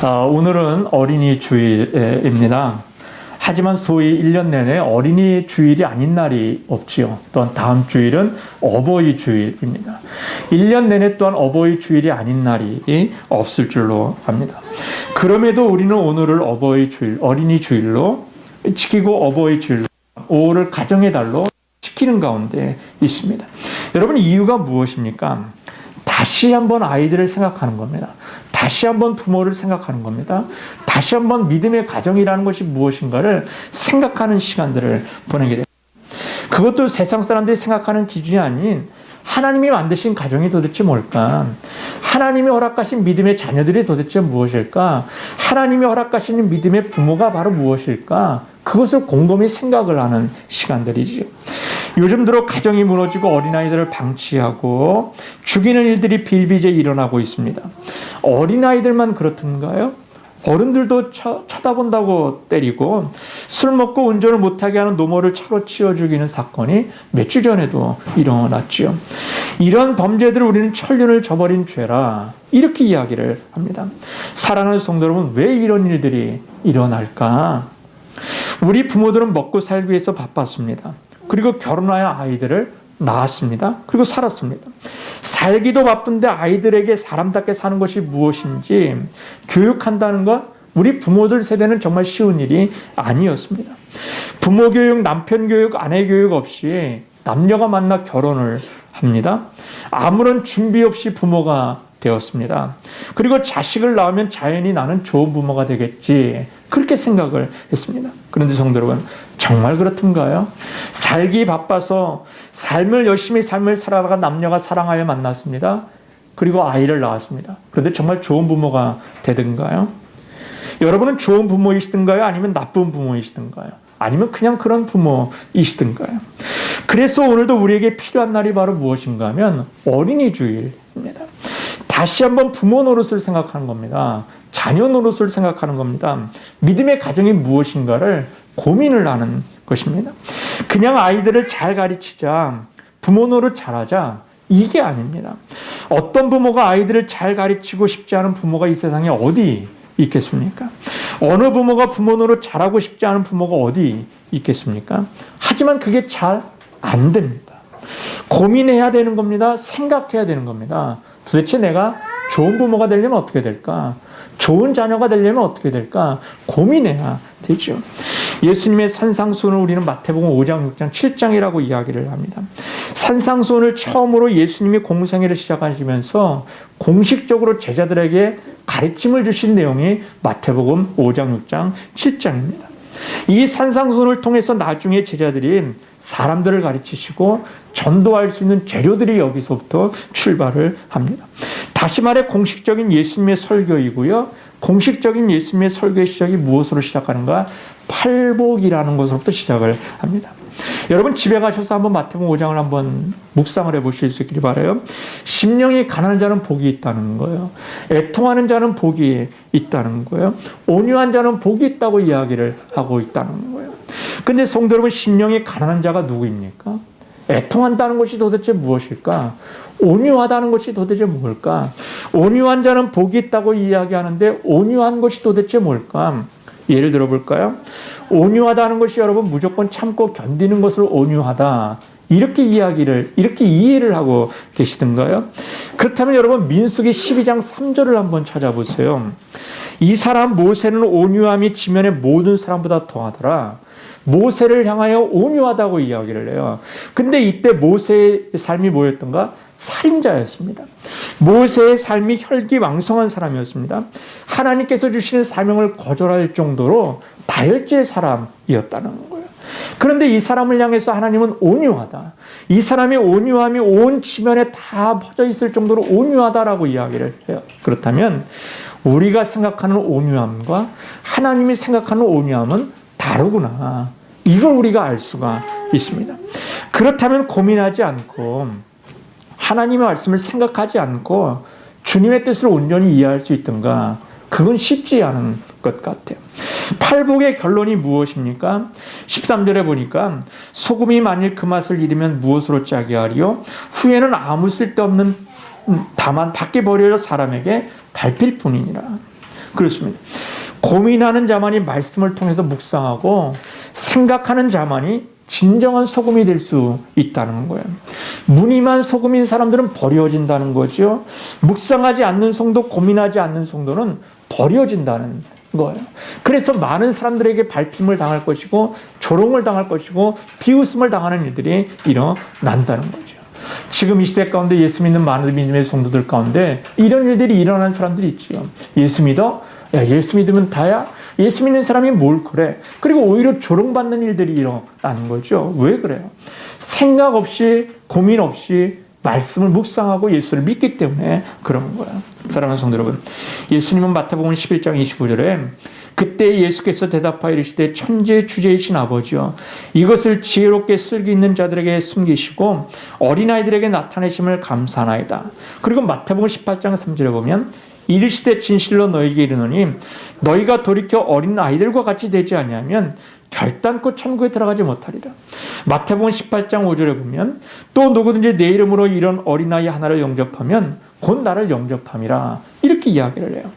오늘은 어린이 주일입니다. 하지만 소위 1년 내내 어린이 주일이 아닌 날이 없지요. 또한 다음 주일은 어버이 주일입니다. 1년 내내 또한 어버이 주일이 아닌 날이 없을 줄로 압니다. 그럼에도 우리는 오늘을 어버이 주일, 어린이 주일로 지키고 어버이 주일로 5월을 가정의 달로 지키는 가운데 있습니다. 여러분, 이유가 무엇입니까? 다시 한번 아이들을 생각하는 겁니다. 다시 한번 부모를 생각하는 겁니다. 다시 한번 믿음의 가정이라는 것이 무엇인가를 생각하는 시간들을 보내게 됩니다. 그것도 세상 사람들이 생각하는 기준이 아닌 하나님이 만드신 가정이 도대체 뭘까? 하나님이 허락하신 믿음의 자녀들이 도대체 무엇일까? 하나님이 허락하시는 믿음의 부모가 바로 무엇일까? 그것을 곰곰이 생각을 하는 시간들이죠. 요즘 들어 가정이 무너지고 어린아이들을 방치하고 죽이는 일들이 비일비재 일어나고 있습니다. 어린아이들만 그렇던가요? 어른들도 쳐다본다고 때리고 술 먹고 운전을 못하게 하는 노모를 차로 치워 죽이는 사건이 몇 주 전에도 일어났죠. 이런 범죄들을 우리는 천륜을 저버린 죄라 이렇게 이야기를 합니다. 사랑하는 성도 여러분, 왜 이런 일들이 일어날까? 우리 부모들은 먹고 살기 위해서 바빴습니다. 그리고 결혼하여 아이들을 낳았습니다. 그리고 살았습니다. 살기도 바쁜데 아이들에게 사람답게 사는 것이 무엇인지 교육한다는 것, 우리 부모들 세대는 정말 쉬운 일이 아니었습니다. 부모 교육, 남편 교육, 아내 교육 없이 남녀가 만나 결혼을 합니다. 아무런 준비 없이 부모가 되었습니다. 그리고 자식을 낳으면 자연히 나는 좋은 부모가 되겠지, 그렇게 생각을 했습니다. 그런데 성도 여러분, 정말 그렇던가요? 살기 바빠서 열심히 삶을 살아가다가 남녀가 사랑하여 만났습니다. 그리고 아이를 낳았습니다. 그런데 정말 좋은 부모가 되던가요? 여러분은 좋은 부모이시던가요? 아니면 나쁜 부모이시던가요? 아니면 그냥 그런 부모이시던가요? 그래서 오늘도 우리에게 필요한 날이 바로 무엇인가 하면 어린이 주일입니다. 다시 한번 부모 노릇을 생각하는 겁니다. 자녀 노릇을 생각하는 겁니다. 믿음의 가정이 무엇인가를 고민을 하는 것입니다. 그냥 아이들을 잘 가르치자, 부모 노릇 잘하자, 이게 아닙니다. 어떤 부모가 아이들을 잘 가르치고 싶지 않은 부모가 이 세상에 어디 있겠습니까? 어느 부모가 부모 노릇 잘하고 싶지 않은 부모가 어디 있겠습니까? 하지만 그게 잘 안 됩니다. 고민해야 되는 겁니다. 생각해야 되는 겁니다. 도대체 내가 좋은 부모가 되려면 어떻게 될까? 좋은 자녀가 되려면 어떻게 될까? 고민해야 되죠. 예수님의 산상수훈을 우리는 마태복음 5장, 6장, 7장이라고 이야기를 합니다. 산상수훈을 처음으로 예수님이 공생애를 시작하시면서 공식적으로 제자들에게 가르침을 주신 내용이 마태복음 5장, 6장, 7장입니다. 이 산상수훈을 통해서 나중에 제자들이 사람들을 가르치시고 전도할 수 있는 재료들이 여기서부터 출발을 합니다. 다시 말해 공식적인 예수님의 설교이고요. 공식적인 예수님의 설교의 시작이 무엇으로 시작하는가? 팔복이라는 것으로부터 시작을 합니다. 여러분, 집에 가셔서 한번 마태복음 5장을 한번 묵상을 해보실 수 있기를 바라요. 심령이 가난한 자는 복이 있다는 거예요. 애통하는 자는 복이 있다는 거예요. 온유한 자는 복이 있다고 이야기를 하고 있다는 거예요. 근데 성도 여러분, 심령이 가난한 자가 누구입니까? 애통한다는 것이 도대체 무엇일까? 온유하다는 것이 도대체 뭘까? 온유한 자는 복이 있다고 이야기하는데 온유한 것이 도대체 뭘까? 예를 들어 볼까요? 온유하다는 것이 여러분 무조건 참고 견디는 것을 온유하다, 이렇게 이해를 하고 계시던가요? 그렇다면 여러분, 민수기 12장 3절을 한번 찾아보세요. 이 사람 모세는 온유함이 지면의 모든 사람보다 더하더라. 모세를 향하여 온유하다고 이야기를 해요. 근데 이때 모세의 삶이 뭐였던가? 살인자였습니다. 모세의 삶이 혈기왕성한 사람이었습니다. 하나님께서 주시는 사명을 거절할 정도로 다혈질 사람이었다는 거예요. 그런데 이 사람을 향해서 하나님은 온유하다, 이 사람의 온유함이 온 지면에 다 퍼져 있을 정도로 온유하다라고 이야기를 해요. 그렇다면 우리가 생각하는 온유함과 하나님이 생각하는 온유함은 다르구나, 이걸 우리가 알 수가 있습니다. 그렇다면 고민하지 않고 하나님의 말씀을 생각하지 않고 주님의 뜻을 온전히 이해할 수 있던가? 그건 쉽지 않은 것 같아요. 팔복의 결론이 무엇입니까? 13절에 보니까 소금이 만일 그 맛을 잃으면 무엇으로 짜게 하리요? 후에는 아무 쓸데없는 다만 밖에 버려져 사람에게 밟힐 뿐이니라. 그렇습니다. 고민하는 자만이 말씀을 통해서 묵상하고 생각하는 자만이 진정한 소금이 될 수 있다는 거예요. 무늬만 소금인 사람들은 버려진다는 거죠. 묵상하지 않는 성도, 고민하지 않는 성도는 버려진다는 거예요. 그래서 많은 사람들에게 발핌을 당할 것이고 조롱을 당할 것이고 비웃음을 당하는 일들이 일어난다는 거죠. 지금 이 시대 가운데 예수 믿는 많은 믿음의 성도들 가운데 이런 일들이 일어나는 사람들이 있지요. 예수 믿어? 야, 예수 믿으면 다야? 예수 믿는 사람이 뭘 그래? 그리고 오히려 조롱받는 일들이 일어나는 거죠. 왜 그래요? 생각 없이 고민 없이 말씀을 묵상하고 예수를 믿기 때문에 그런 거야. 사랑하는 성도 여러분, 예수님은 마태복음 11장 25절에 그때 예수께서 대답하여 이르시되 천지의 주제이신 아버지여 이것을 지혜롭게 쓸기 있는 자들에게 숨기시고 어린아이들에게 나타내심을 감사하나이다. 그리고 마태복음 18장 3절에 보면 이르시되 진실로 너희에게 이르노니 너희가 돌이켜 어린 아이들과 같이 되지 아니하면 결단코 천국에 들어가지 못하리라. 마태복음 18장 5절에 보면 또 누구든지 내 이름으로 이런 어린아이 하나를 영접하면 곧 나를 영접함이라. 이렇게 이야기를 해요.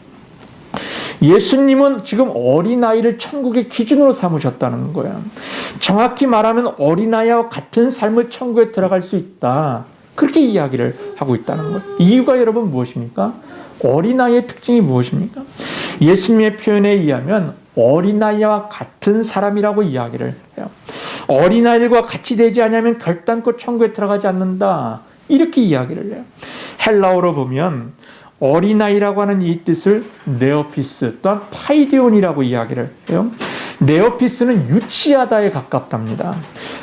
예수님은 지금 어린아이를 천국의 기준으로 삼으셨다는 거예요. 정확히 말하면 어린아이와 같은 삶을 천국에 들어갈 수 있다. 그렇게 이야기를 하고 있다는 거예요. 이유가 여러분 무엇입니까? 어린아이의 특징이 무엇입니까? 예수님의 표현에 의하면 어린아이와 같은 사람이라고 이야기를 해요. 어린아이들과 같이 되지 않으면 결단코 천국에 들어가지 않는다. 이렇게 이야기를 해요. 헬라어로 보면 어린아이라고 하는 이 뜻을 네오피스 또한 파이디온이라고 이야기를 해요. 네오피스는 유치하다에 가깝답니다.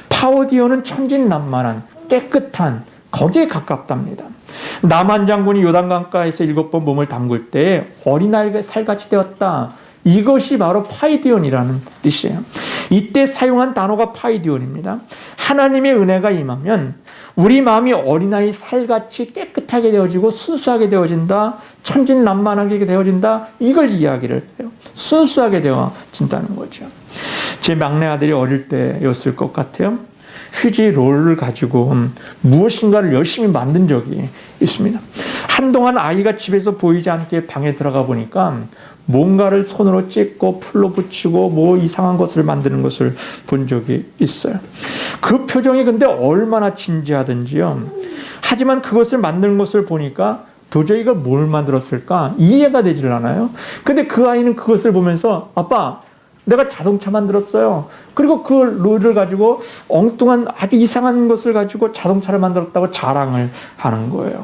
파오디온은 천진난만한 깨끗한 거기에 가깝답니다. 나만 장군이 요단강가에서 7번 몸을 담글 때 어린아이가 살같이 되었다. 이것이 바로 파이디온이라는 뜻이에요. 이때 사용한 단어가 파이디온입니다. 하나님의 은혜가 임하면 우리 마음이 어린아이 살같이 깨끗하게 되어지고 순수하게 되어진다. 천진난만하게 되어진다. 이걸 이야기를 해요. 순수하게 되어진다는 거죠. 제 막내 아들이 어릴 때였을 것 같아요. 휴지 롤을 가지고 무엇인가를 열심히 만든 적이 있습니다. 한동안 아이가 집에서 보이지 않게 방에 들어가 보니까 뭔가를 손으로 찢고 풀로 붙이고 뭐 이상한 것을 만드는 것을 본 적이 있어요. 그 표정이 근데 얼마나 진지하든지요. 하지만 그것을 만드는 것을 보니까 도저히 이걸 뭘 만들었을까 이해가 되질 않아요. 근데 그 아이는 그것을 보면서 아빠 내가 자동차 만들었어요. 그리고 그 룰을 가지고 엉뚱한 아주 이상한 것을 가지고 자동차를 만들었다고 자랑을 하는 거예요.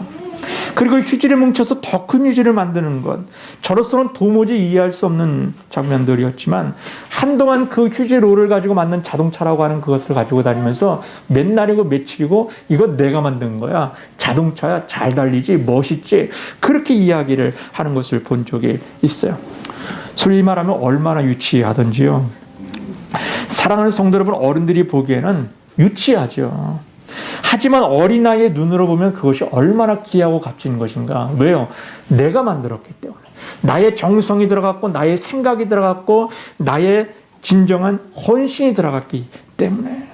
그리고 휴지를 뭉쳐서 더 큰 휴지를 만드는 것. 저로서는 도무지 이해할 수 없는 장면들이었지만 한동안 그 휴지 롤을 가지고 만든 자동차라고 하는 그것을 가지고 다니면서 맨날이고 며칠이고 이거 내가 만든 거야. 자동차야. 잘 달리지. 멋있지. 그렇게 이야기를 하는 것을 본 적이 있어요. 소위 말하면 얼마나 유치하던지요. 사랑하는 성도 여러분, 어른들이 보기에는 유치하죠. 하지만 어린아이의 눈으로 보면 그것이 얼마나 귀하고 값진 것인가. 왜요? 내가 만들었기 때문에. 나의 정성이 들어갔고 나의 생각이 들어갔고 나의 진정한 헌신이 들어갔기 때문에.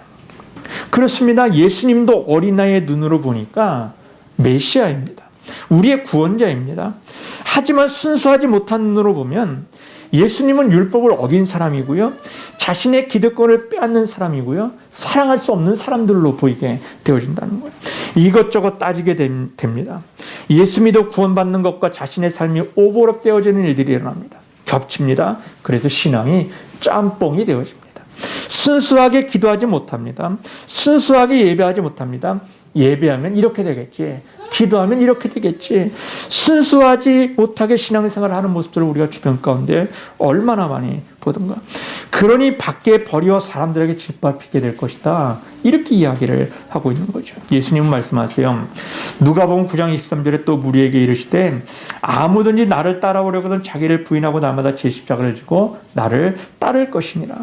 그렇습니다. 예수님도 어린아이의 눈으로 보니까 메시아입니다. 우리의 구원자입니다. 하지만 순수하지 못한 눈으로 보면 예수님은 율법을 어긴 사람이고요. 자신의 기득권을 빼앗는 사람이고요. 사랑할 수 없는 사람들로 보이게 되어진다는 거예요. 이것저것 따지게 됩니다. 예수 믿어 구원받는 것과 자신의 삶이 오버랩되어지는 일들이 일어납니다. 겹칩니다. 그래서 신앙이 짬뽕이 되어집니다. 순수하게 기도하지 못합니다. 순수하게 예배하지 못합니다. 예배하면 이렇게 되겠지. 기도하면 이렇게 되겠지. 순수하지 못하게 신앙생활을 하는 모습들을 우리가 주변 가운데 얼마나 많이 보던가. 그러니 밖에 버려 사람들에게 짓밟히게 될 것이다. 이렇게 이야기를 하고 있는 거죠. 예수님은 말씀하세요. 누가복음 9장 23절에 또 무리에게 이르시되 아무든지 나를 따라오려거든 자기를 부인하고 날마다 제 십자가를 지고 나를 따를 것이니라.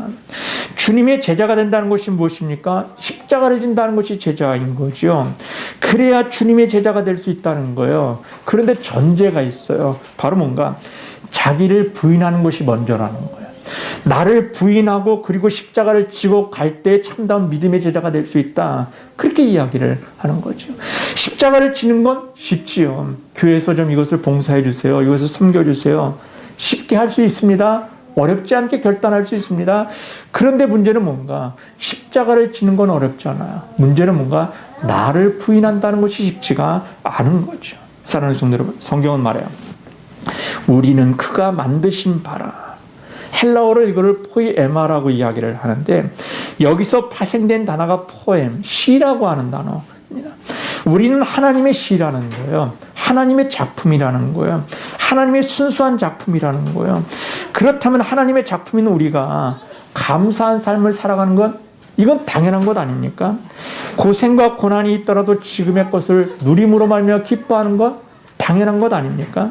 주님의 제자가 된다는 것이 무엇입니까? 십자가를 진다는 것이 제자인 거죠. 그래야 주님의 제자가 될 수 있다는 거예요. 그런데 전제가 있어요. 바로 뭔가 자기를 부인하는 것이 먼저라는 거예요. 나를 부인하고 그리고 십자가를 지고 갈 때 참다운 믿음의 제자가 될 수 있다. 그렇게 이야기를 하는 거죠. 십자가를 지는 건 쉽지요. 교회에서 좀 이것을 봉사해 주세요. 이것을 섬겨 주세요. 쉽게 할 수 있습니다. 어렵지 않게 결단할 수 있습니다. 그런데 문제는 뭔가 십자가를 지는 건 어렵잖아요. 문제는 뭔가 나를 부인한다는 것이 쉽지가 않은 거죠. 사랑하는 성도 여러분, 성경은 말해요. 우리는 그가 만드신 바라. 헬라어로 이거를 포이에마라고 이야기를 하는데 여기서 파생된 단어가 포엠, 시라고 하는 단어입니다. 우리는 하나님의 시라는 거예요. 하나님의 작품이라는 거예요. 하나님의 순수한 작품이라는 거예요. 그렇다면 하나님의 작품인 우리가 감사한 삶을 살아가는 건 이건 당연한 것 아닙니까? 고생과 고난이 있더라도 지금의 것을 누림으로 말미암아 기뻐하는 건 당연한 것 아닙니까?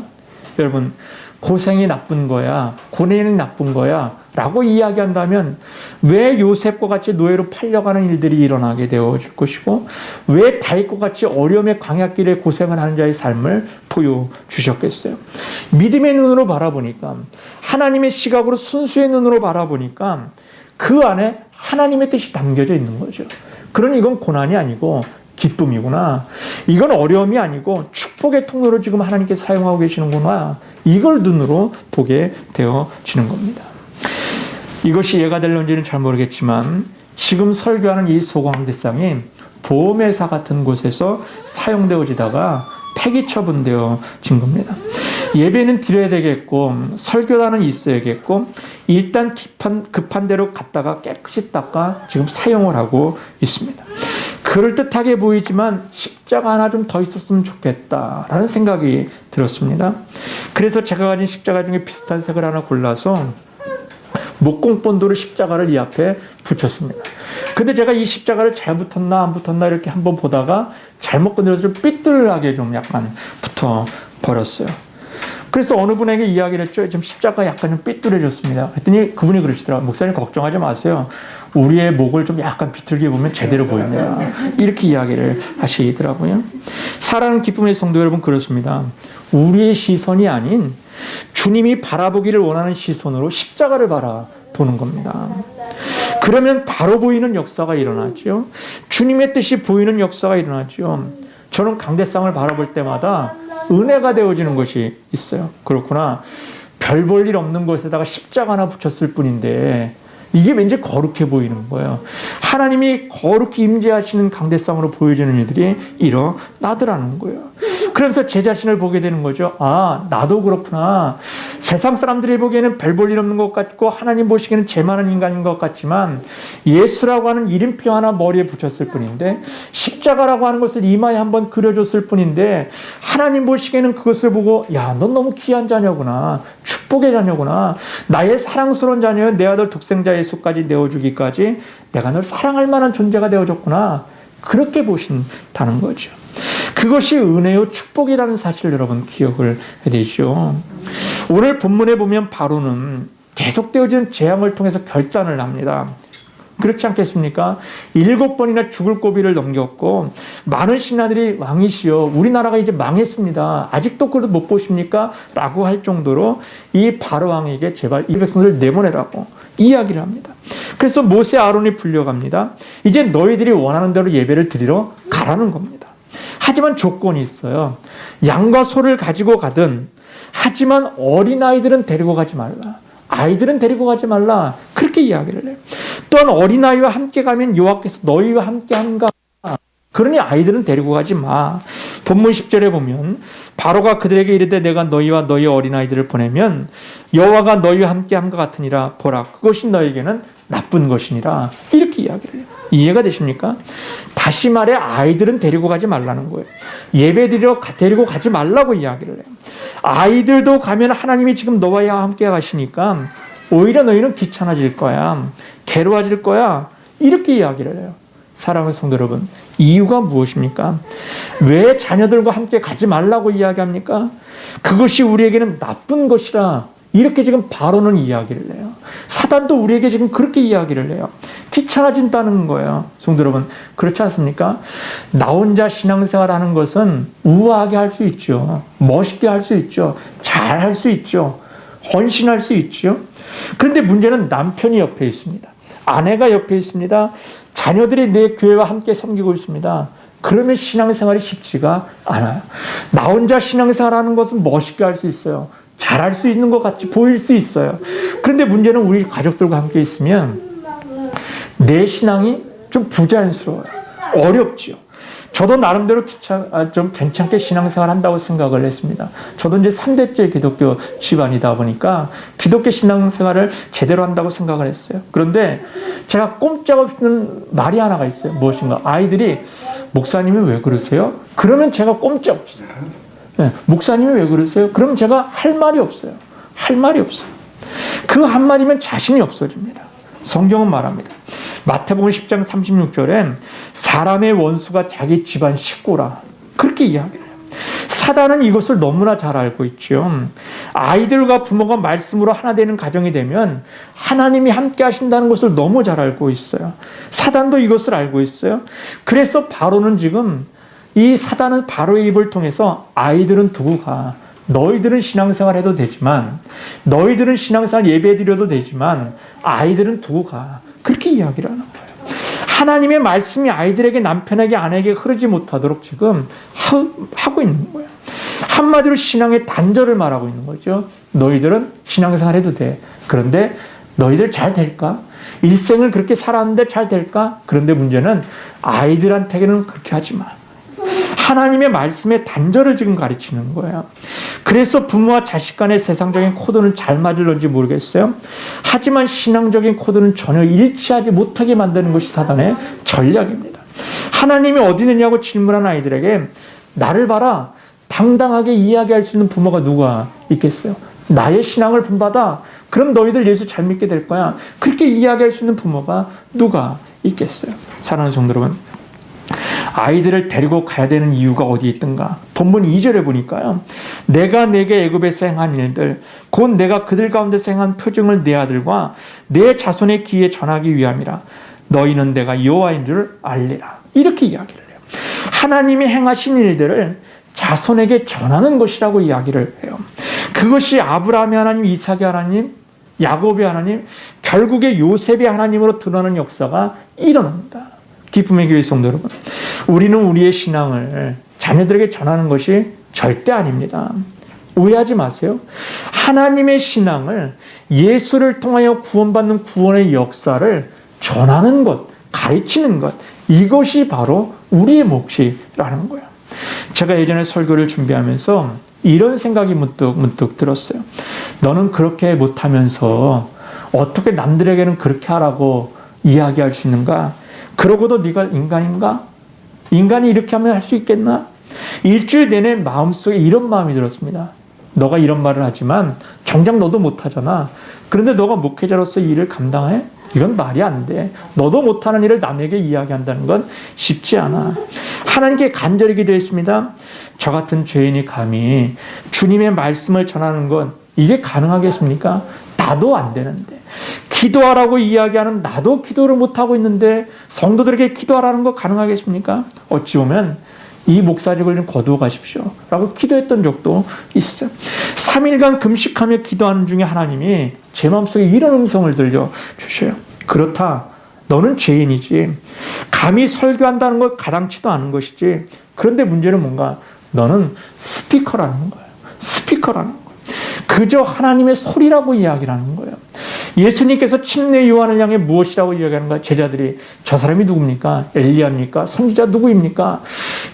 여러분, 고생이 나쁜 거야, 고난이 나쁜 거야 라고 이야기한다면 왜 요셉과 같이 노예로 팔려가는 일들이 일어나게 되어질 것이고 왜 다윗과 같이 어려움의 광야길에 고생을 하는 자의 삶을 보여주셨겠어요? 믿음의 눈으로 바라보니까, 하나님의 시각으로 순수의 눈으로 바라보니까 그 안에 하나님의 뜻이 담겨져 있는 거죠. 그러니 이건 고난이 아니고 기쁨이구나. 이건 어려움이 아니고 축복의 통로로 지금 하나님께서 사용하고 계시는구나. 이걸 눈으로 보게 되어지는 겁니다. 이것이 예가 될런지는 잘 모르겠지만 지금 설교하는 이 소강대상이 보험회사 같은 곳에서 사용되어지다가 폐기 처분되어진 겁니다. 예배는 드려야 되겠고 설교단은 있어야겠고 일단 급한 대로 갔다가 깨끗이 닦아 지금 사용을 하고 있습니다. 그럴듯하게 보이지만 십자가 하나 좀 더 있었으면 좋겠다라는 생각이 들었습니다. 그래서 제가 가진 십자가 중에 비슷한 색을 하나 골라서 목공본도로 십자가를 이 앞에 붙였습니다. 근데 제가 이 십자가를 잘 붙었나 안 붙었나 이렇게 한번 보다가 잘못 건드려서 좀 삐뚤하게 좀 약간 붙어 버렸어요. 그래서 어느 분에게 이야기를 했죠. 지금 십자가 약간 좀 삐뚤해졌습니다. 그랬더니 그분이 그러시더라고요. 목사님 걱정하지 마세요. 우리의 목을 좀 약간 비틀게 보면 제대로 보입니다. 이렇게 이야기를 하시더라고요. 사랑하는 기쁨의 성도 여러분, 그렇습니다. 우리의 시선이 아닌 주님이 바라보기를 원하는 시선으로 십자가를 바라보는 겁니다. 그러면 바로 보이는 역사가 일어나죠. 주님의 뜻이 보이는 역사가 일어나죠. 저는 강대상을 바라볼 때마다 은혜가 되어지는 것이 있어요. 그렇구나. 별 볼 일 없는 곳에다가 십자가 하나 붙였을 뿐인데 이게 왠지 거룩해 보이는 거예요. 하나님이 거룩히 임재하시는 강대상으로 보여지는 일들이 일어나더라는 거예요. 그러면서 제 자신을 보게 되는 거죠. 아, 나도 그렇구나. 세상 사람들이 보기에는 별 볼 일 없는 것 같고 하나님 보시기에는 죄 많은 인간인 것 같지만 예수라고 하는 이름표 하나 머리에 붙였을 뿐인데 십자가라고 하는 것을 이마에 한번 그려줬을 뿐인데 하나님 보시기에는 그것을 보고 야, 넌 너무 귀한 자녀구나. 축복의 자녀구나. 나의 사랑스러운 자녀여 내 아들 독생자 예수까지 내어주기까지 내가 널 사랑할 만한 존재가 되어줬구나. 그렇게 보신다는 거죠. 그것이 은혜요 축복이라는 사실을 여러분 기억을 해야 되죠. 오늘 본문에 보면 바로는 계속되어지는 재앙을 통해서 결단을 합니다. 그렇지 않겠습니까? 7번이나 죽을 고비를 넘겼고 많은 신하들이 왕이시여 우리나라가 이제 망했습니다. 아직도 그걸 못 보십니까? 라고 할 정도로 이 바로 왕에게 제발 이 백성들을 내보내라고 이야기를 합니다. 그래서 모세 아론이 불려갑니다. 이제 너희들이 원하는 대로 예배를 드리러 가라는 겁니다. 하지만 조건이 있어요. 양과 소를 가지고 가든 하지만 어린아이들은 데리고 가지 말라. 아이들은 데리고 가지 말라. 그렇게 이야기를 해요. 또한 어린아이와 함께 가면 여호와께서 너희와 함께 한가. 그러니 아이들은 데리고 가지 마. 본문 10절에 보면 바로가 그들에게 이르되 내가 너희와 너희 어린아이들을 보내면 여호와가 너희와 함께 함과 같으니라. 보라 그것이 너에게는 나쁜 것이니라. 이렇게 이야기를 해요. 이해가 되십니까? 다시 말해 아이들은 데리고 가지 말라는 거예요. 예배드리러 데리고 가지 말라고 이야기를 해요. 아이들도 가면 하나님이 지금 너와 함께 가시니까 오히려 너희는 귀찮아질 거야. 괴로워질 거야. 이렇게 이야기를 해요. 사랑하는 성도 여러분, 이유가 무엇입니까? 왜 자녀들과 함께 가지 말라고 이야기합니까? 그것이 우리에게는 나쁜 것이라 이렇게 지금 바로는 이야기를 해요. 사단도 우리에게 지금 그렇게 이야기를 해요. 귀찮아진다는 거예요. 성도 여러분, 그렇지 않습니까? 나 혼자 신앙생활 하는 것은 우아하게 할 수 있죠. 멋있게 할 수 있죠. 잘 할 수 있죠. 헌신할 수 있죠. 그런데 문제는 남편이 옆에 있습니다. 아내가 옆에 있습니다. 자녀들이 내 교회와 함께 섬기고 있습니다. 그러면 신앙생활이 쉽지가 않아요. 나 혼자 신앙생활 하는 것은 멋있게 할 수 있어요. 잘 잘할 수 있는 것 같이 보일 수 있어요. 그런데 문제는 우리 가족들과 함께 있으면 내 신앙이 좀 부자연스러워요. 어렵죠. 저도 나름대로 좀 괜찮게 신앙생활 한다고 생각을 했습니다. 저도 이제 3대째 기독교 집안이다 보니까 기독교 신앙생활을 제대로 한다고 생각을 했어요. 그런데 제가 꼼짝없는 말이 하나가 있어요. 무엇인가? 아이들이 목사님이 왜 그러세요? 그러면 제가 꼼짝없어요. 네, 목사님이 왜 그러세요? 그럼 제가 할 말이 없어요. 할 말이 없어요. 그 한마디면 자신이 없어집니다. 성경은 말합니다. 마태복음 10장 36절에 사람의 원수가 자기 집안 식구라 그렇게 이야기해요. 사단은 이것을 너무나 잘 알고 있죠. 아이들과 부모가 말씀으로 하나 되는 가정이 되면 하나님이 함께 하신다는 것을 너무 잘 알고 있어요. 사단도 이것을 알고 있어요. 그래서 바로는 지금 이 사단은 바로의 입을 통해서 아이들은 두고 가. 너희들은 신앙생활 해도 되지만 너희들은 신앙생활 예배드려도 되지만 아이들은 두고 가. 그렇게 이야기를 하는 거예요. 하나님의 말씀이 아이들에게 남편에게 아내에게 흐르지 못하도록 지금 하고 있는 거예요. 한마디로 신앙의 단절을 말하고 있는 거죠. 너희들은 신앙생활 해도 돼. 그런데 너희들 잘 될까? 일생을 그렇게 살았는데 잘 될까? 그런데 문제는 아이들한테는 그렇게 하지 마. 하나님의 말씀의 단절을 지금 가르치는 거예요. 그래서 부모와 자식 간의 세상적인 코드는 잘 맞을런지 모르겠어요. 하지만 신앙적인 코드는 전혀 일치하지 못하게 만드는 것이 사단의 전략입니다. 하나님이 어디 있느냐고 질문한 아이들에게 나를 봐라. 당당하게 이야기할 수 있는 부모가 누가 있겠어요? 나의 신앙을 본받아. 그럼 너희들 예수 잘 믿게 될 거야. 그렇게 이야기할 수 있는 부모가 누가 있겠어요? 사랑하는 성도 여러분, 아이들을 데리고 가야 되는 이유가 어디 있던가? 본문 2절에 보니까요. 내가 내게 애굽에서 행한 일들 곧 내가 그들 가운데서 행한 표징을 내 아들과 내 자손의 귀에 전하기 위함이라. 너희는 내가 여호와인 줄 알리라. 이렇게 이야기를 해요. 하나님이 행하신 일들을 자손에게 전하는 것이라고 이야기를 해요. 그것이 아브라함의 하나님, 이삭의 하나님, 야곱의 하나님, 결국에 요셉의 하나님으로 드러나는 역사가 일어납니다. 기쁨의 교회 성도 여러분, 우리는 우리의 신앙을 자녀들에게 전하는 것이 절대 아닙니다. 오해하지 마세요. 하나님의 신앙을 예수를 통하여 구원받는 구원의 역사를 전하는 것, 가르치는 것, 이것이 바로 우리의 몫이라는 거예요. 제가 예전에 설교를 준비하면서 이런 생각이 문득 들었어요. 너는 그렇게 못하면서 어떻게 남들에게는 그렇게 하라고 이야기할 수 있는가? 그러고도 네가 인간인가? 인간이 이렇게 하면 할 수 있겠나? 일주일 내내 마음속에 이런 마음이 들었습니다. 너가 이런 말을 하지만 정작 너도 못하잖아. 그런데 너가 목회자로서 이 일을 감당해? 이건 말이 안 돼. 너도 못하는 일을 남에게 이야기한다는 건 쉽지 않아. 하나님께 간절히 기도했습니다. 저 같은 죄인이 감히 주님의 말씀을 전하는 건 이게 가능하겠습니까? 나도 안 되는데. 기도하라고 이야기하는 나도 기도를 못하고 있는데 성도들에게 기도하라는 거 가능하겠습니까? 어찌 보면 이 목사직을 좀 거두어 가십시오 라고 기도했던 적도 있어요. 3일간 금식하며 기도하는 중에 하나님이 제 마음속에 이런 음성을 들려주셔요. 그렇다. 너는 죄인이지. 감히 설교한다는 것 가당치도 않은 것이지. 그런데 문제는 뭔가? 너는 스피커라는 거예요. 스피커라는 거예요. 그저 하나님의 소리라고 이야기를 하는 거예요. 예수님께서 침례 요한을 향해 무엇이라고 이야기하는가? 제자들이 저 사람이 누굽니까? 엘리야입니까? 선지자 누구입니까?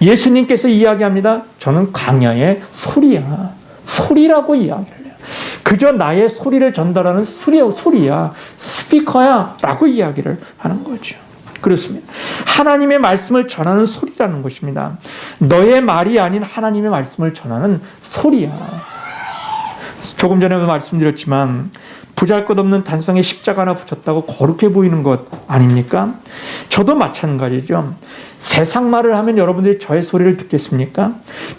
예수님께서 이야기합니다. 저는 광야의 소리야. 소리라고 이야기를 해요. 그저 나의 소리를 전달하는 소리야. 스피커야. 라고 이야기를 하는 거죠. 그렇습니다. 하나님의 말씀을 전하는 소리라는 것입니다. 너의 말이 아닌 하나님의 말씀을 전하는 소리야. 조금 전에 말씀드렸지만 보잘것없는 단성에 십자가 하나 붙였다고 거룩해 보이는 것 아닙니까? 저도 마찬가지죠. 세상 말을 하면 여러분들이 저의 소리를 듣겠습니까?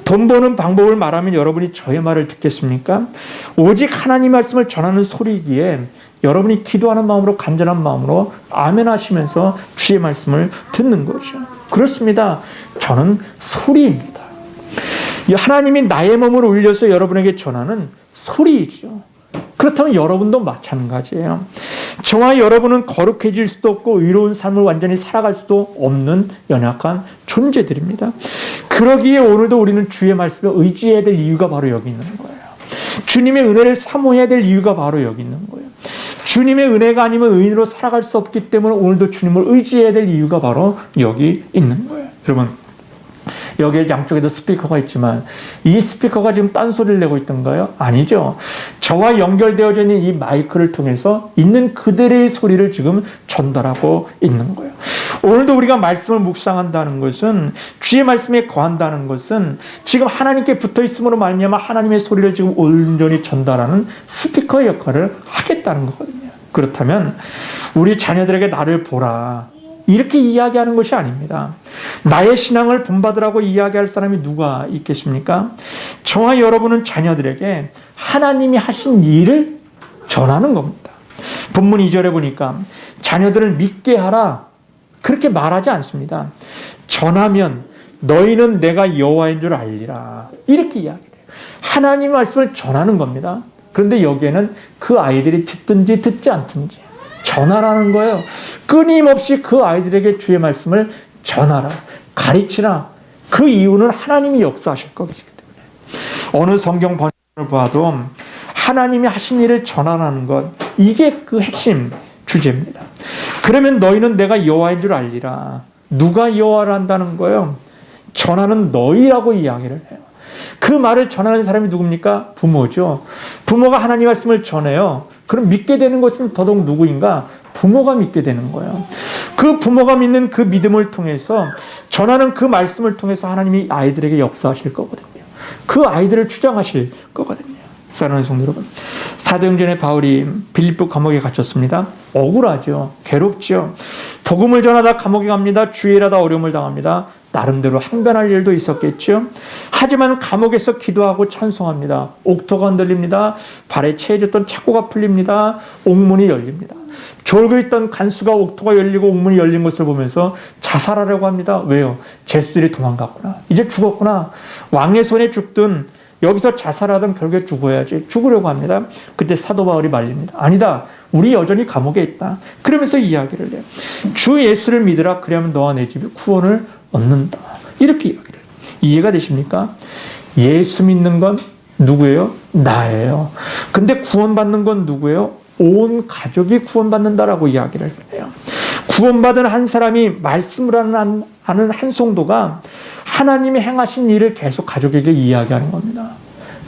돈 버는 방법을 말하면 여러분이 저의 말을 듣겠습니까? 오직 하나님 말씀을 전하는 소리이기에 여러분이 기도하는 마음으로 간절한 마음으로 아멘 하시면서 주의 말씀을 듣는 거죠. 그렇습니다. 저는 소리입니다. 하나님이 나의 몸을 울려서 여러분에게 전하는 소리이죠. 그렇다면 여러분도 마찬가지예요. 저와 여러분은 거룩해질 수도 없고 의로운 삶을 완전히 살아갈 수도 없는 연약한 존재들입니다. 그러기에 오늘도 우리는 주의 말씀을 의지해야 될 이유가 바로 여기 있는 거예요. 주님의 은혜를 사모해야 될 이유가 바로 여기 있는 거예요. 주님의 은혜가 아니면 의인으로 살아갈 수 없기 때문에 오늘도 주님을 의지해야 될 이유가 바로 여기 있는 거예요. 여러분, 여기에 양쪽에도 스피커가 있지만 이 스피커가 지금 딴소리를 내고 있던가요? 아니죠. 저와 연결되어져 있는 이 마이크를 통해서 있는 그대로의 소리를 지금 전달하고 있는 거예요. 오늘도 우리가 말씀을 묵상한다는 것은, 주의 말씀에 거한다는 것은 지금 하나님께 붙어 있음으로 말미암아 하나님의 소리를 지금 온전히 전달하는 스피커의 역할을 하겠다는 거거든요. 그렇다면 우리 자녀들에게 나를 보라, 이렇게 이야기하는 것이 아닙니다. 나의 신앙을 본받으라고 이야기할 사람이 누가 있겠습니까? 저와 여러분은 자녀들에게 하나님이 하신 일을 전하는 겁니다. 본문 2절에 보니까 자녀들을 믿게 하라, 그렇게 말하지 않습니다. 전하면 너희는 내가 여호와인 줄 알리라, 이렇게 이야기해요. 하나님의 말씀을 전하는 겁니다. 그런데 여기에는 그 아이들이 듣든지 듣지 않든지 전하라는 거예요. 끊임없이 그 아이들에게 주의 말씀을 전하라, 가르치라. 그 이유는 하나님이 역사하실 것이기 때문에. 어느 성경 번역을 봐도 하나님이 하신 일을 전하라는 것, 이게 그 핵심 주제입니다. 그러면 너희는 내가 여호와인 줄 알리라. 누가 여호와를 한다는 거예요? 전하는 너희라고 이야기를 해요. 그 말을 전하는 사람이 누굽니까? 부모죠. 부모가 하나님 말씀을 전해요. 그럼 믿게 되는 것은 더더욱 누구인가? 부모가 믿게 되는 거예요. 그 부모가 믿는 그 믿음을 통해서, 전하는 그 말씀을 통해서 하나님이 아이들에게 역사하실 거거든요. 그 아이들을 추장하실 거거든요. 사랑하는 성도 여러분, 사도행전에 바울이 빌립보 감옥에 갇혔습니다. 억울하죠. 괴롭죠. 복음을 전하다 감옥에 갑니다. 주일하다 어려움을 당합니다. 나름대로 항변할 일도 있었겠죠. 하지만 감옥에서 기도하고 찬송합니다. 옥토가 흔들립니다. 발에 채해졌던 착고가 풀립니다. 옥문이 열립니다. 졸고 있던 간수가 옥토가 열리고 옥문이 열린 것을 보면서 자살하려고 합니다. 왜요? 죄수들이 도망갔구나. 이제 죽었구나. 왕의 손에 죽든 여기서 자살하든 결국에 죽어야지. 죽으려고 합니다. 그때 사도 바울이 말립니다. 아니다. 우리 여전히 감옥에 있다. 그러면서 이야기를 해요. 주 예수를 믿으라. 그러면 너와 내 집이 구원을 얻는다. 이렇게 이야기를 해요. 이해가 되십니까? 예수 믿는 건 누구예요? 나예요. 근데 구원받는 건 누구예요? 온 가족이 구원받는다라고 이야기를 해요. 구원받은 한 사람이 말씀을 하는 한 성도가 하나님이 행하신 일을 계속 가족에게 이야기하는 겁니다.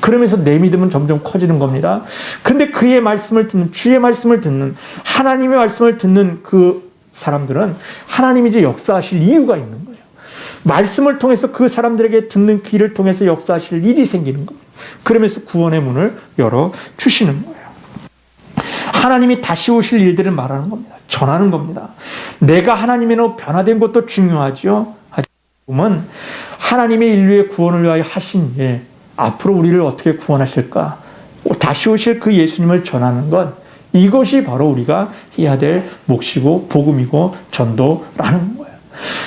그러면서 내 믿음은 점점 커지는 겁니다. 그런데 그의 말씀을 듣는, 주의 말씀을 듣는, 하나님의 말씀을 듣는 그 사람들은 하나님이 이제 역사하실 이유가 있는 거예요. 말씀을 통해서 그 사람들에게 듣는 귀를 통해서 역사하실 일이 생기는 겁니다. 그러면서 구원의 문을 열어주시는 거예요. 하나님이 다시 오실 일들을 말하는 겁니다. 전하는 겁니다. 내가 하나님으로 변화된 것도 중요하죠. 하지만 하나님의 인류의 구원을 위하여 하신 일, 앞으로 우리를 어떻게 구원하실까? 다시 오실 그 예수님을 전하는 것, 이것이 바로 우리가 해야 될 몫이고 복음이고 전도라는 거예요.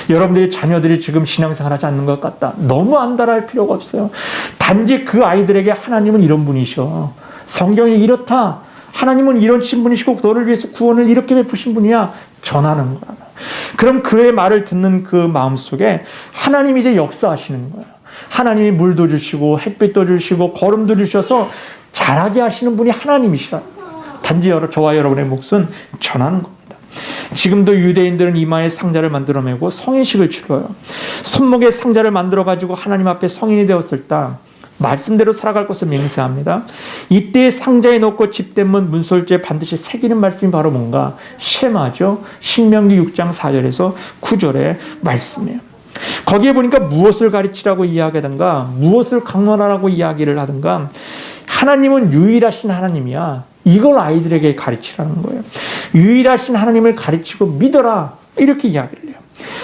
여러분들의 자녀들이 지금 신앙생활 하지 않는 것 같다. 너무 안달할 필요가 없어요. 단지 그 아이들에게 하나님은 이런 분이셔. 성경이 이렇다. 하나님은 이런 신분이시고 너를 위해서 구원을 이렇게 베푸신 분이야. 전하는 거야. 그럼 그의 말을 듣는 그 마음속에 하나님이 이제 역사하시는 거예요. 하나님이 물도 주시고 햇빛도 주시고 거름도 주셔서 자라게 하시는 분이 하나님이시라. 단지 저와 여러분의 몫은 전하는 겁니다. 지금도 유대인들은 이마에 상자를 만들어 매고 성인식을 치러요. 손목에 상자를 만들어 가지고 하나님 앞에 성인이 되었을 때 말씀대로 살아갈 것을 맹세합니다. 이때 상자에 넣고 집대문 문설주에 반드시 새기는 말씀이 바로 뭔가? 쉐마죠. 신명기 6장 4절에서 9절의 말씀이에요. 거기에 보니까 무엇을 가르치라고 이야기하든가 무엇을 강론하라고 이야기를 하든가 하나님은 유일하신 하나님이야. 이걸 아이들에게 가르치라는 거예요. 유일하신 하나님을 가르치고 믿어라. 이렇게 이야기를 해요.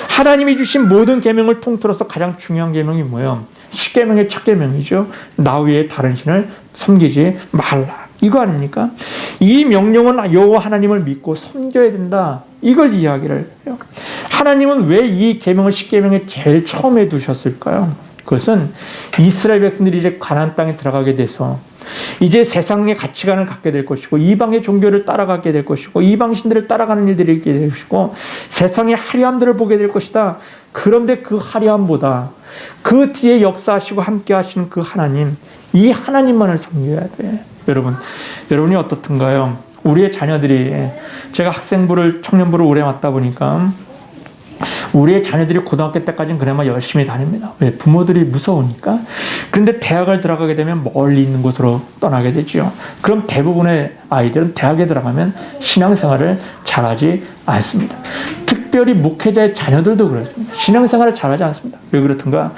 하나님이 주신 모든 계명을 통틀어서 가장 중요한 계명이 뭐예요? 10계명의 첫 계명이죠. 나 외에 다른 신을 섬기지 말라. 이거 아닙니까? 이 명령은 여호와 하나님을 믿고 섬겨야 된다. 이걸 이야기를 해요. 하나님은 왜 이 계명을 10계명에 제일 처음에 두셨을까요? 그것은 이스라엘 백성들이 이제 가나안 땅에 들어가게 돼서 이제 세상의 가치관을 갖게 될 것이고 이방의 종교를 따라가게 될 것이고 이방 신들을 따라가는 일들이 있게 될 것이고 세상의 화려함들을 보게 될 것이다. 그런데 그 화려함보다 그 뒤에 역사하시고 함께 하시는 그 하나님, 이 하나님만을 섬겨야 돼. 여러분이 어떻든가요? 우리의 자녀들이, 제가 학생부를, 청년부를 오래 맡다 보니까 우리의 자녀들이 고등학교 때까지는 그나마 열심히 다닙니다. 왜? 부모들이 무서우니까. 그런데 대학을 들어가게 되면 멀리 있는 곳으로 떠나게 되죠. 그럼 대부분의 아이들은 대학에 들어가면 신앙생활을 잘하지 않습니다. 특별히 목회자의 자녀들도 그렇습니다. 신앙생활을 잘하지 않습니다. 왜 그렇든가?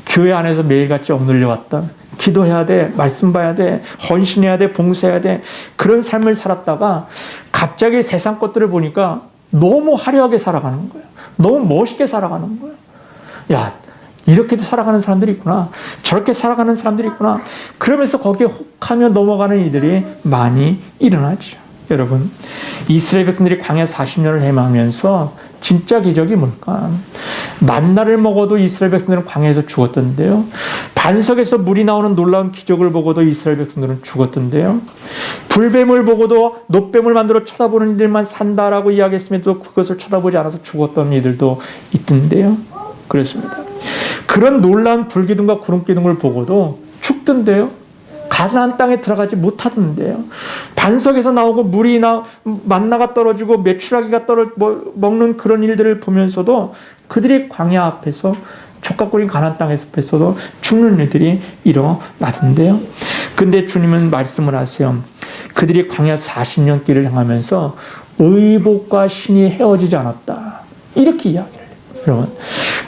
교회 안에서 매일같이 억눌려 왔던, 기도해야 돼, 말씀 봐야 돼, 헌신해야 돼, 봉사해야 돼, 그런 삶을 살았다가 갑자기 세상 것들을 보니까 너무 화려하게 살아가는 거예요. 너무 멋있게 살아가는 거예요. 야, 이렇게도 살아가는 사람들이 있구나. 저렇게 살아가는 사람들이 있구나. 그러면서 거기에 혹하며 넘어가는 이들이 많이 일어나죠. 여러분, 이스라엘 백성들이 광야 40년을 헤매면서 진짜 기적이 뭘까? 만나를 먹어도 이스라엘 백성들은 광야에서 죽었던데요. 반석에서 물이 나오는 놀라운 기적을 보고도 이스라엘 백성들은 죽었던데요. 불뱀을 보고도 놋뱀을 만들어 쳐다보는 이들만 산다라고 이야기했음에도 그것을 쳐다보지 않아서 죽었던 이들도 있던데요. 그렇습니다. 그런 놀라운 불기둥과 구름기둥을 보고도 죽던데요. 가나안 땅에 들어가지 못하던데요. 반석에서 나오고 물이 만나가 떨어지고 메추라기가 먹는 그런 일들을 보면서도 그들이 광야 앞에서 촉각거린 가나안 땅에서도 죽는 일들이 일어나던데요. 근데 주님은 말씀을 하세요. 그들이 광야 40년 길을 향하면서 의복과 신이 헤어지지 않았다. 이렇게 이야기를 해요. 여러분,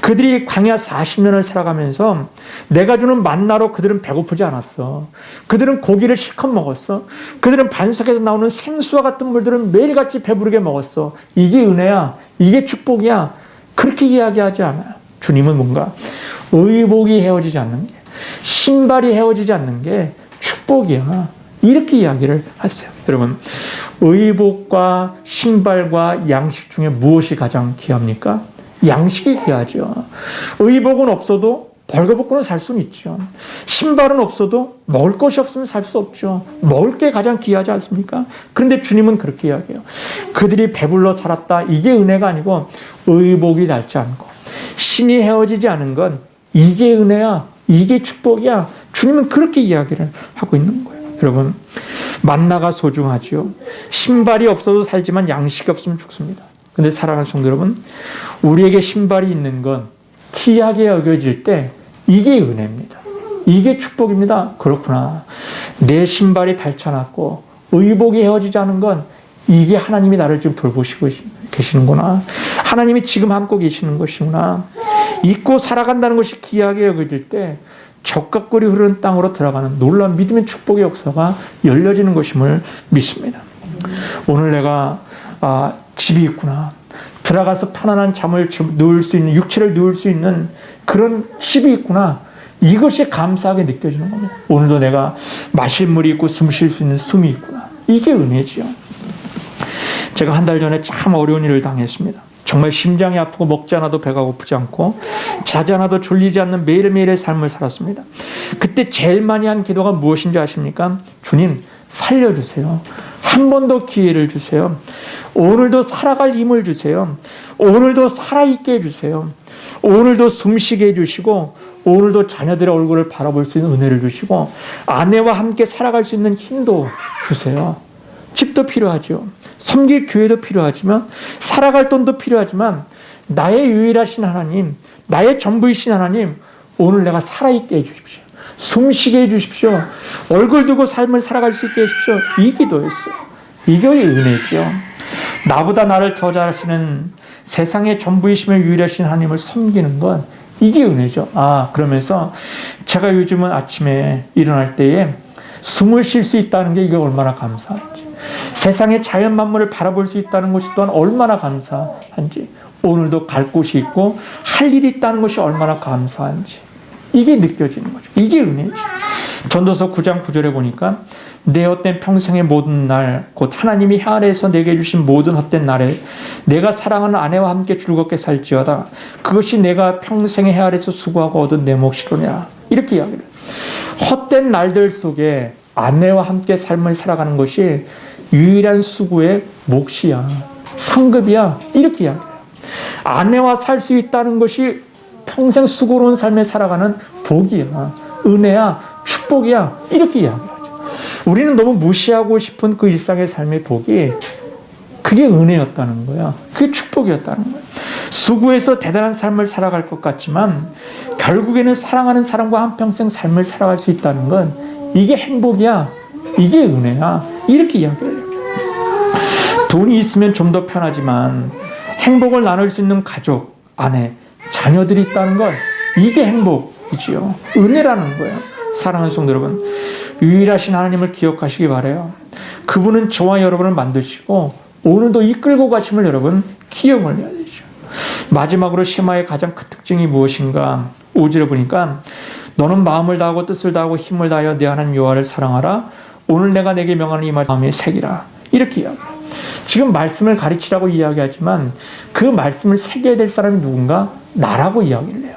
그들이 광야 40년을 살아가면서 내가 주는 만나로 그들은 배고프지 않았어. 그들은 고기를 실컷 먹었어. 그들은 반석에서 나오는 생수와 같은 물들은 매일같이 배부르게 먹었어. 이게 은혜야. 이게 축복이야. 그렇게 이야기하지 않아요. 주님은 뭔가 의복이 헤어지지 않는 게, 신발이 헤어지지 않는 게 축복이야. 이렇게 이야기를 하세요. 여러분, 의복과 신발과 양식 중에 무엇이 가장 귀합니까? 양식이 귀하죠. 의복은 없어도 벌거벗고는 살 수는 있죠. 신발은 없어도 먹을 것이 없으면 살 수 없죠. 먹을 게 가장 귀하지 않습니까? 그런데 주님은 그렇게 이야기해요. 그들이 배불러 살았다. 이게 은혜가 아니고 의복이 닳지 않고 신이 헤어지지 않은 건 이게 은혜야. 이게 축복이야. 주님은 그렇게 이야기를 하고 있는 거예요. 여러분, 만나가 소중하죠. 신발이 없어도 살지만 양식이 없으면 죽습니다. 근데 사랑하는 성도 여러분, 우리에게 신발이 있는 건 귀하게 여겨질 때 이게 은혜입니다. 이게 축복입니다. 그렇구나. 내 신발이 닳지 않았고 의복이 헤어지지 않은 건 이게 하나님이 나를 지금 돌보시고 계시는구나. 하나님이 지금 함께 계시는 것이구나. 잊고 살아간다는 것이 귀하게 여겨질 때 적각골이 흐르는 땅으로 들어가는 놀라운 믿음의 축복의 역사가 열려지는 것임을 믿습니다. 오늘 내가 집이 있구나. 들어가서 편안한 잠을 누울 수 있는, 육체를 누울 수 있는 그런 집이 있구나. 이것이 감사하게 느껴지는 겁니다. 오늘도 내가 마실 물이 있고 숨 쉴 수 있는 숨이 있구나. 이게 은혜지요. 제가 한 달 전에 참 어려운 일을 당했습니다. 정말 심장이 아프고 먹지 않아도 배가 고프지 않고 자지 않아도 졸리지 않는 매일매일의 삶을 살았습니다. 그때 제일 많이 한 기도가 무엇인지 아십니까? 주님, 살려주세요. 한 번 더 기회를 주세요. 오늘도 살아갈 힘을 주세요. 오늘도 살아있게 해주세요. 오늘도 숨쉬게 해주시고 오늘도 자녀들의 얼굴을 바라볼 수 있는 은혜를 주시고 아내와 함께 살아갈 수 있는 힘도 주세요. 집도 필요하죠. 섬길 교회도 필요하지만 살아갈 돈도 필요하지만 나의 유일하신 하나님, 나의 전부이신 하나님, 오늘 내가 살아있게 해주십시오. 숨쉬게 해주십시오. 얼굴 두고 삶을 살아갈 수 있게 해주십시오. 이 기도였어요. 이게 은혜죠. 나보다 나를 더 잘하시는 세상의 전부이시며 유일하신 하나님을 섬기는 건 이게 은혜죠. 그러면서 제가 요즘은 아침에 일어날 때에 숨을 쉴 수 있다는 게 이게 얼마나 감사한지, 세상의 자연 만물을 바라볼 수 있다는 것이 또한 얼마나 감사한지, 오늘도 갈 곳이 있고 할 일이 있다는 것이 얼마나 감사한지 이게 느껴지는 거죠. 이게 은혜죠. 전도서 9장 9절에 보니까 내 헛된 평생의 모든 날 곧 하나님이 해 아래에서 내게 주신 모든 헛된 날에 내가 사랑하는 아내와 함께 즐겁게 살지어다. 그것이 내가 평생의 해 아래에서 수고하고 얻은 내 몫이로냐. 이렇게 이야기를 해요. 헛된 날들 속에 아내와 함께 삶을 살아가는 것이 유일한 수고의 몫이야. 상급이야. 이렇게 이야기해요. 아내와 살 수 있다는 것이 평생 수고로운 삶에 살아가는 복이야. 은혜야. 축복이야. 이렇게 이야기하죠. 우리는 너무 무시하고 싶은 그 일상의 삶의 복이 그게 은혜였다는 거야. 그게 축복이었다는 거야. 수고해서 대단한 삶을 살아갈 것 같지만 결국에는 사랑하는 사람과 한평생 삶을 살아갈 수 있다는 건 이게 행복이야. 이게 은혜야. 이렇게 이야기를 해요. 돈이 있으면 좀 더 편하지만 행복을 나눌 수 있는 가족, 아내, 자녀들이 있다는 건 이게 행복이지요. 은혜라는 거예요. 사랑하는 성도 여러분, 유일하신 하나님을 기억하시기 바라요. 그분은 저와 여러분을 만드시고 오늘도 이끌고 가심을 여러분 기억을 해야 되죠. 마지막으로 시마의 가장 큰 특징이 무엇인가? 5절에 보니까 너는 마음을 다하고 뜻을 다하고 힘을 다하여 내 하나님 여호와를 사랑하라. 오늘 내가 내게 명하는 이 마음의 색이라. 이렇게 이야기해요. 지금 말씀을 가르치라고 이야기하지만 그 말씀을 새겨야 될 사람이 누군가? 나라고 이야기를 해요.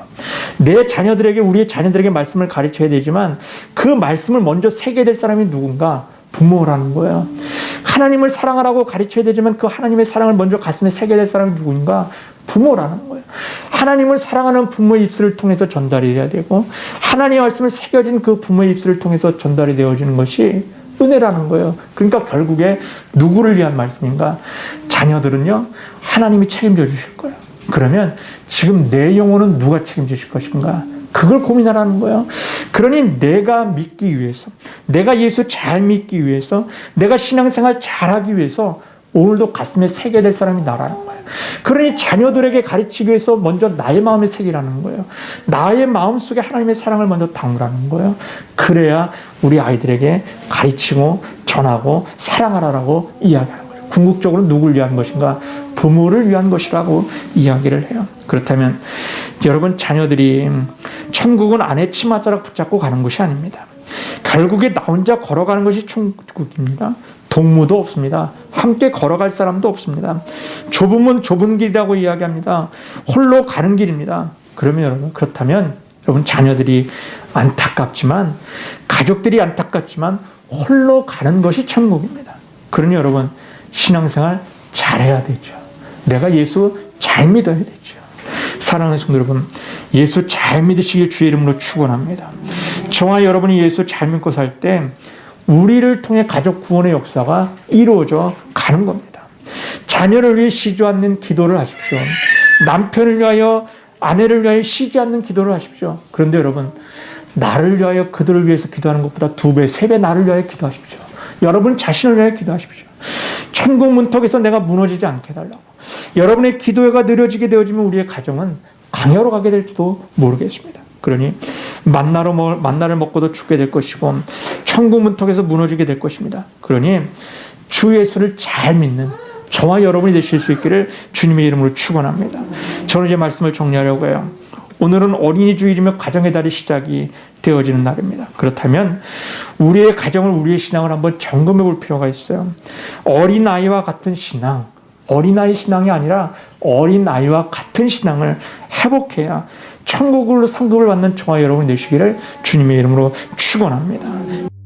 내 자녀들에게, 우리의 자녀들에게 말씀을 가르쳐야 되지만 그 말씀을 먼저 새겨야 될 사람이 누군가? 부모라는 거예요. 하나님을 사랑하라고 가르쳐야 되지만 그 하나님의 사랑을 먼저 가슴에 새겨야 될 사람이 누군가? 부모라는 거예요. 하나님을 사랑하는 부모의 입술을 통해서 전달이 돼야 되고 하나님의 말씀을 새겨진 그 부모의 입술을 통해서 전달이 되어지는 것이 은혜라는 거예요. 그러니까 결국에 누구를 위한 말씀인가? 자녀들은요, 하나님이 책임져 주실 거예요. 그러면 지금 내 영혼은 누가 책임지실 것인가? 그걸 고민하라는 거예요. 그러니 내가 믿기 위해서, 내가 예수 잘 믿기 위해서, 내가 신앙생활 잘하기 위해서 오늘도 가슴에 새겨야 될 사람이 나라는 거예요. 그러니 자녀들에게 가르치기 위해서 먼저 나의 마음에 새기라는 거예요. 나의 마음속에 하나님의 사랑을 먼저 담으라는 거예요. 그래야 우리 아이들에게 가르치고 전하고 사랑하라고 이야기하는 거예요. 궁극적으로 누구를 위한 것인가? 부모를 위한 것이라고 이야기를 해요. 그렇다면 여러분, 자녀들이 천국은 아내 치맛자락 붙잡고 가는 것이 아닙니다. 결국에 나 혼자 걸어가는 것이 천국입니다. 동무도 없습니다. 함께 걸어갈 사람도 없습니다. 좁으면 좁은 길이라고 이야기합니다. 홀로 가는 길입니다. 그러면 여러분, 그렇다면 여러분, 자녀들이 안타깝지만, 가족들이 안타깝지만 홀로 가는 것이 천국입니다. 그러니 여러분, 신앙생활 잘해야 되죠. 내가 예수 잘 믿어야 되죠. 사랑하는 성도 여러분, 예수 잘 믿으시길 주의 이름으로 축원합니다. 저와 여러분이 예수 잘 믿고 살 때 우리를 통해 가족 구원의 역사가 이루어져 가는 겁니다. 자녀를 위해 쉬지 않는 기도를 하십시오. 남편을 위하여, 아내를 위하여 쉬지 않는 기도를 하십시오. 그런데 여러분, 나를 위하여, 그들을 위해서 기도하는 것보다 2배, 3배 나를 위하여 기도하십시오. 여러분 자신을 위하여 기도하십시오. 천국 문턱에서 내가 무너지지 않게 해달라고. 여러분의 기도가 느려지게 되어지면 우리의 가정은 강야로 가게 될지도 모르겠습니다. 그러니 만나를 먹고도 죽게 될 것이고 천국 문턱에서 무너지게 될 것입니다. 그러니 주 예수를 잘 믿는 저와 여러분이 되실 수 있기를 주님의 이름으로 축원합니다. 저는 이제 말씀을 정리하려고 해요. 오늘은 어린이 주일이며 가정의 달이 시작이 되어지는 날입니다. 그렇다면 우리의 가정을, 우리의 신앙을 한번 점검해 볼 필요가 있어요. 어린아이와 같은 신앙, 어린아이 신앙이 아니라 어린아이와 같은 신앙을 회복해야 천국으로 상급을 받는 저와 여러분이 되시기를 주님의 이름으로 축원합니다.